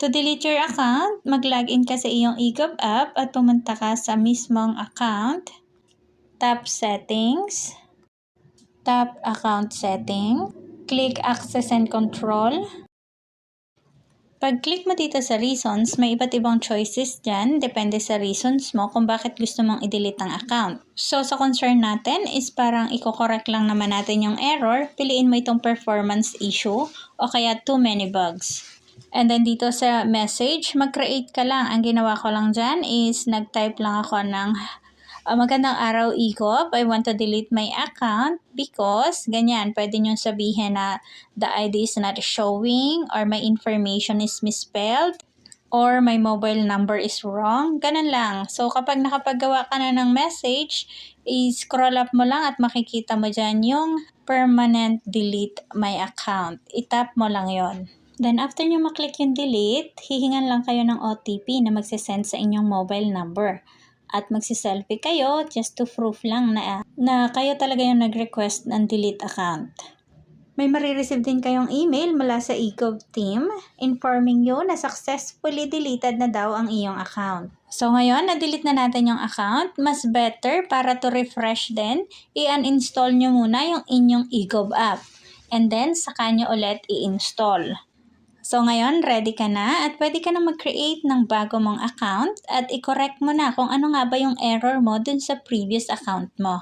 To delete your account, mag-login ka sa iyong eGov app at pumunta ka sa mismong account. Tap Settings. Tap Account Setting. Click Access and Control. Pag-click mo dito sa reasons, may iba't ibang choices dyan. Depende sa reasons mo kung bakit gusto mong i-delete ang account. So, sa concern natin is parang i-correct lang naman natin yung error. Piliin mo itong performance issue o kaya too many bugs. And then dito sa message, mag-create ka lang. Ang ginawa ko lang dyan is nag-type lang ako ng magandang araw, eGov. I want to delete my account because ganyan, pwede nyo sabihin na the ID is not showing or my information is misspelled or my mobile number is wrong. Ganun lang. So, kapag nakapaggawa ka na ng message, i-scroll up mo lang at makikita mo dyan yung permanent delete my account. I-tap mo lang yon. Then, after nyo maklik yung delete, hihingan lang kayo ng OTP na magsisend sa inyong mobile number. At magsiselfie kayo just to prove lang na kayo talaga yung nag-request ng delete account. May marireceive din kayong email mula sa eGov team informing you na successfully deleted na daw ang iyong account. So ngayon, na-delete na natin yung account. Mas better para to refresh din, i-uninstall nyo muna yung inyong eGov app. And then, saka nyo ulit i-install. So ngayon, ready ka na at pwede ka na mag-create ng bago mong account at i-correct mo na kung ano nga ba yung error mo dun sa previous account mo.